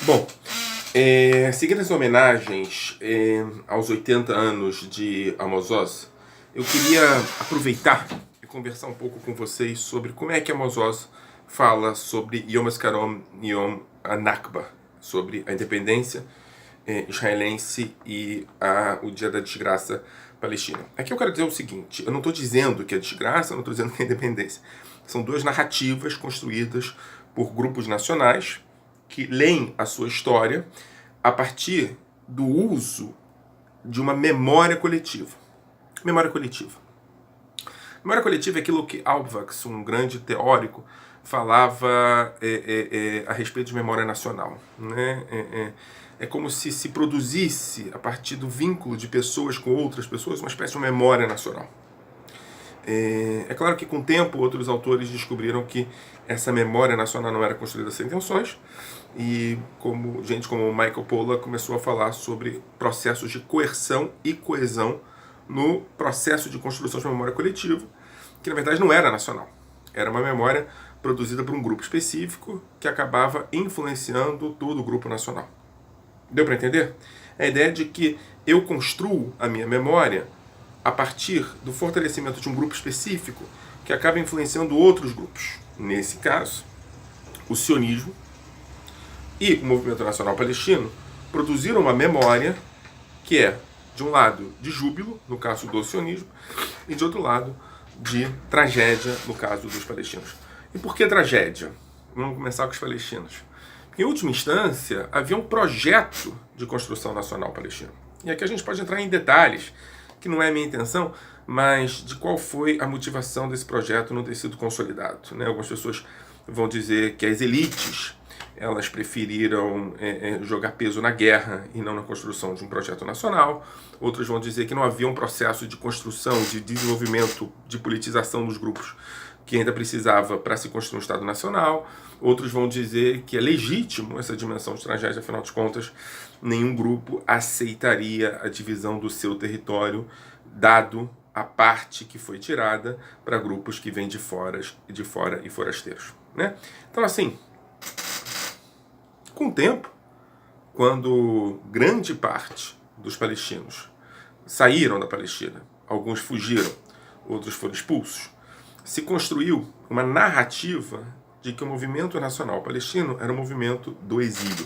Bom, seguindo as homenagens aos 80 anos de Amos Oz, eu queria aproveitar e conversar um pouco com vocês sobre como é que Amos Oz fala sobre Yom HaZikaron Yom HaNakba, sobre a independência israelense e o dia da desgraça palestina. Aqui eu quero dizer o seguinte: eu não estou dizendo que é desgraça, eu não estou dizendo que é independência. São duas narrativas construídas por grupos nacionais que leem a sua história a partir do uso de uma memória coletiva. Memória coletiva. Memória coletiva é aquilo que Auerbach, um grande teórico, falava a respeito de memória nacional. Né? É como se produzisse, a partir do vínculo de pessoas com outras pessoas, uma espécie de memória nacional. É claro que com o tempo outros autores descobriram que essa memória nacional não era construída sem intenções, e gente como Michael Pollan começou a falar sobre processos de coerção e coesão no processo de construção de memória coletiva, que na verdade não era nacional. Era uma memória produzida por um grupo específico que acabava influenciando todo o grupo nacional. Deu para entender? A ideia de que eu construo a minha memória a partir do fortalecimento de um grupo específico que acaba influenciando outros grupos. Nesse caso, o sionismo e o movimento nacional palestino produziram uma memória que é, de um lado, de júbilo, no caso do sionismo, e de outro lado, de tragédia, no caso dos palestinos. E por que tragédia? Vamos começar com os palestinos. Em última instância, havia um projeto de construção nacional palestina. E aqui a gente pode entrar em detalhes, que não é a minha intenção, mas de qual foi a motivação desse projeto não ter sido consolidado. Né? Algumas pessoas vão dizer que as elites elas preferiram jogar peso na guerra e não na construção de um projeto nacional. Outros vão dizer que não havia um processo de construção, de desenvolvimento, de politização dos grupos que ainda precisava para se construir um Estado Nacional. Outros vão dizer que é legítimo essa dimensão de tragédia, afinal de contas, nenhum grupo aceitaria a divisão do seu território, dado a parte que foi tirada para grupos que vêm de fora e forasteiros. Né? Então, assim, com o tempo, quando grande parte dos palestinos saíram da Palestina, alguns fugiram, outros foram expulsos, se construiu uma narrativa de que o movimento nacional palestino era um movimento do exílio,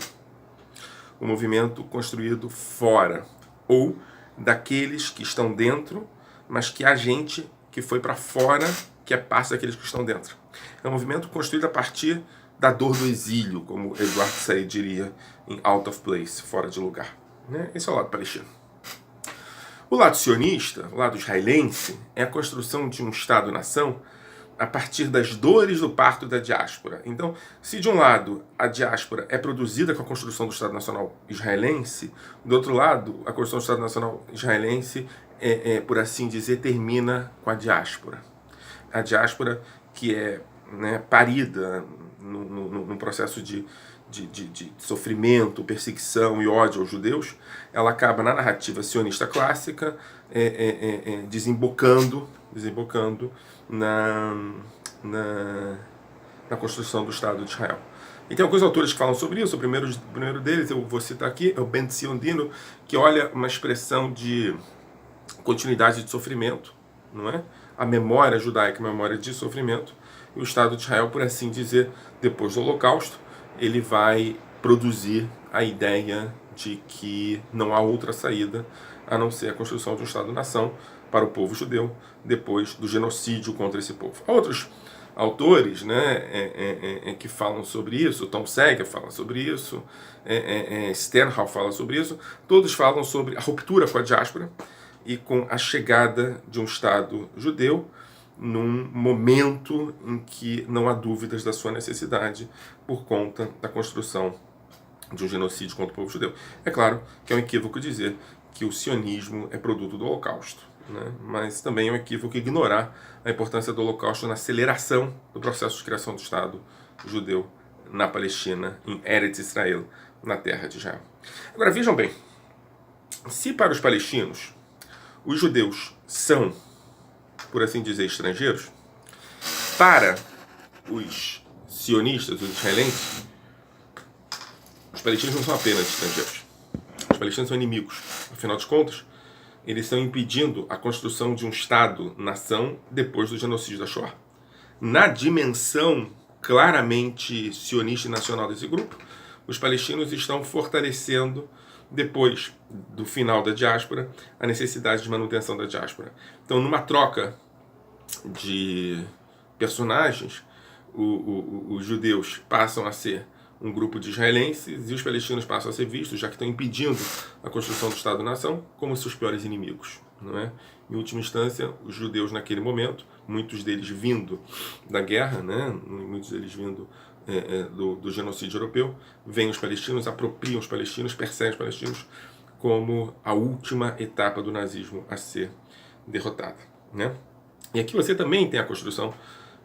um movimento construído fora, ou daqueles que estão dentro, mas que há gente que foi para fora, que é parte daqueles que estão dentro. É um movimento construído a partir da dor do exílio, como Eduardo Said diria em Out of Place, fora de lugar. Né? Esse é o lado palestino. O lado sionista, o lado israelense, é a construção de um Estado-nação a partir das dores do parto da diáspora. Então, se de um lado a diáspora é produzida com a construção do Estado Nacional israelense, do outro lado, a construção do Estado Nacional israelense, por assim dizer, termina com a diáspora. A diáspora que é parida num processo de sofrimento, perseguição e ódio aos judeus, ela acaba na narrativa sionista clássica desembocando na construção do Estado de Israel. E tem alguns autores que falam sobre isso. O primeiro deles, eu vou citar aqui, é o Ben Zion Dino, que olha uma expressão de continuidade de sofrimento, não é? A memória judaica, a memória de sofrimento, e o Estado de Israel, por assim dizer, depois do Holocausto, ele vai produzir a ideia de que não há outra saída a não ser a construção de um Estado-nação para o povo judeu depois do genocídio contra esse povo. Há outros autores que falam sobre isso, Tom Seger fala sobre isso, Sternhal fala sobre isso, todos falam sobre a ruptura com a diáspora e com a chegada de um Estado judeu num momento em que não há dúvidas da sua necessidade por conta da construção de um genocídio contra o povo judeu. É claro que é um equívoco dizer que o sionismo é produto do Holocausto, né? Mas também é um equívoco ignorar a importância do Holocausto na aceleração do processo de criação do Estado judeu na Palestina, em Eretz Israel, na terra de Israel. Agora vejam bem, se para os palestinos os judeus são, por assim dizer, estrangeiros, para os sionistas, os israelenses, Os palestinos não são apenas estrangeiros. Os palestinos são inimigos. Afinal de contas, eles estão impedindo a construção de um Estado-nação depois do genocídio da Shoah. Na dimensão claramente sionista e nacional desse grupo, os palestinos estão fortalecendo, depois do final da diáspora, a necessidade de manutenção da diáspora. Então, numa troca de personagens, os judeus passam a ser um grupo de israelenses e os palestinos passam a ser vistos, já que estão impedindo a construção do Estado-nação, como seus piores inimigos. Não é? Em última instância, os judeus naquele momento, muitos deles vindo da guerra, né? Muitos deles vindo do genocídio europeu, veem os palestinos, apropriam os palestinos, perseguem os palestinos como a última etapa do nazismo a ser derrotada. Né? E aqui você também tem a construção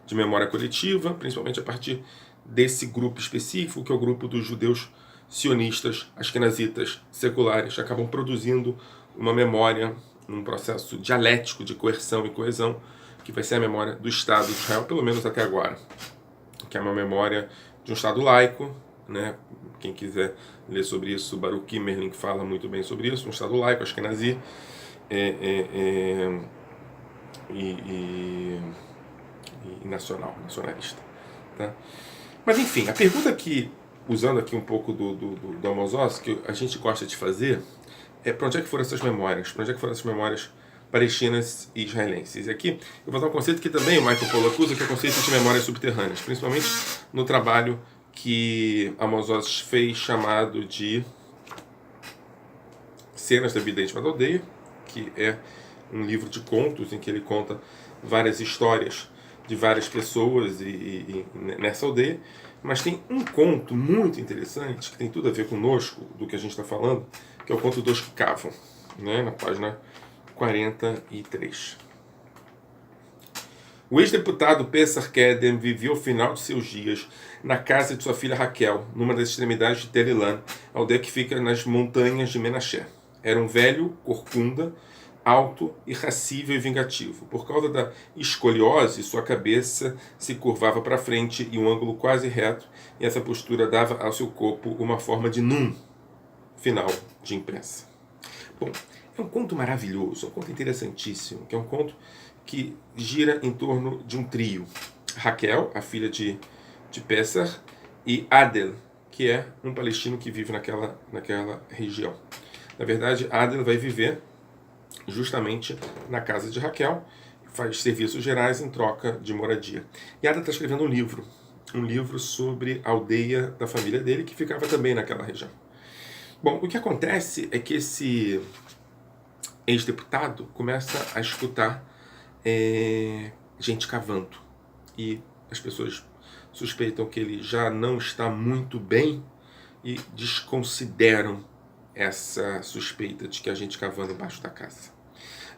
de memória coletiva, principalmente a partir desse grupo específico, que é o grupo dos judeus sionistas, askenazitas, seculares, que acabam produzindo uma memória, um processo dialético de coerção e coesão, que vai ser a memória do Estado de Israel, pelo menos até agora, que é uma memória de um Estado laico, né? Quem quiser ler sobre isso, Baruch Kimmerling fala muito bem sobre isso, um Estado laico, askenazi, e nacionalista. Tá? Mas enfim, a pergunta que, usando aqui um pouco do Amos Oz, que a gente gosta de fazer, é para onde é que foram essas memórias? Para onde é que foram essas memórias palestinas e israelenses? E aqui eu vou dar um conceito que também o Michael Pollack usa, que é o conceito de memórias subterrâneas, principalmente no trabalho que Amos Oz fez, chamado de Cenas da Vida Íntima da Aldeia, que é um livro de contos em que ele conta várias histórias de várias pessoas e nessa aldeia, mas tem um conto muito interessante que tem tudo a ver conosco, do que a gente está falando, que é o conto dos que cavam, né, na página 43. O ex-deputado Pesach Kedem vivia o final de seus dias na casa de sua filha Raquel, numa das extremidades de Tel-Ilan, aldeia que fica nas montanhas de Menaché. Era um velho corcunda, alto, irracível e vingativo. Por causa da escoliose, sua cabeça se curvava para frente em um ângulo quase reto, e essa postura dava ao seu corpo uma forma de nun, final de imprensa. Bom, é um conto maravilhoso, é um conto interessantíssimo, que é um conto que gira em torno de um trio. Raquel, a filha de Pesach, e Adel, que é um palestino que vive naquela região. Na verdade, Adel vai viver justamente na casa de Raquel, faz serviços gerais em troca de moradia. E Adel está escrevendo um livro sobre a aldeia da família dele, que ficava também naquela região. Bom, o que acontece é que esse ex-deputado começa a escutar gente cavando. E as pessoas suspeitam que ele já não está muito bem e desconsideram essa suspeita de que a gente cavando embaixo da casa.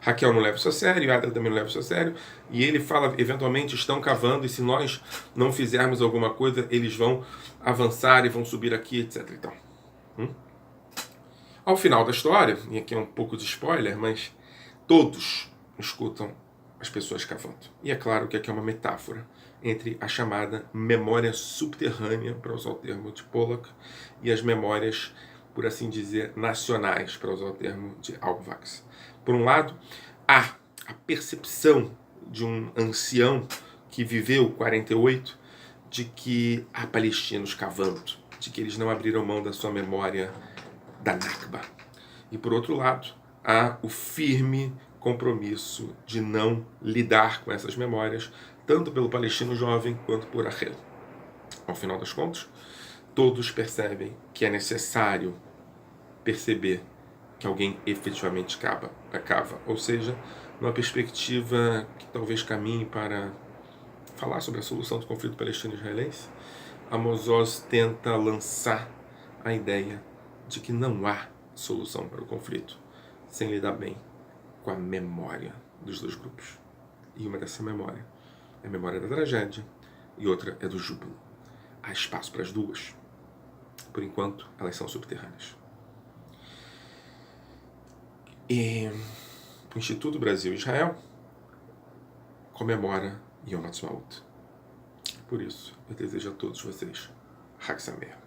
Raquel não leva isso a sério, Adel também não leva isso a sério, e ele fala, eventualmente estão cavando, e se nós não fizermos alguma coisa, eles vão avançar e vão subir aqui, etc. Então, ao final da história, e aqui é um pouco de spoiler, mas todos escutam as pessoas cavando. E é claro que aqui é uma metáfora entre a chamada memória subterrânea, para usar o termo de Pollack, e as memórias, por assim dizer, nacionais, para usar o termo de Auerbach. Por um lado, há a percepção de um ancião que viveu 48, de que há palestinos cavando, de que eles não abriram mão da sua memória da Nakba. E por outro lado, há o firme compromisso de não lidar com essas memórias, tanto pelo palestino jovem quanto por Rachel. Ao final das contas, todos percebem que é necessário perceber que alguém efetivamente cava, ou seja, numa perspectiva que talvez caminhe para falar sobre a solução do conflito palestino-israelense, Amos Oz tenta lançar a ideia de que não há solução para o conflito sem lidar bem com a memória dos dois grupos. E uma dessa memória é a memória da tragédia e outra é do júbilo. Há espaço para as duas. Por enquanto, elas são subterrâneas. E o Instituto Brasil-Israel comemora Yom Ha'atzmaut. Por isso, eu desejo a todos vocês Hag Sameach.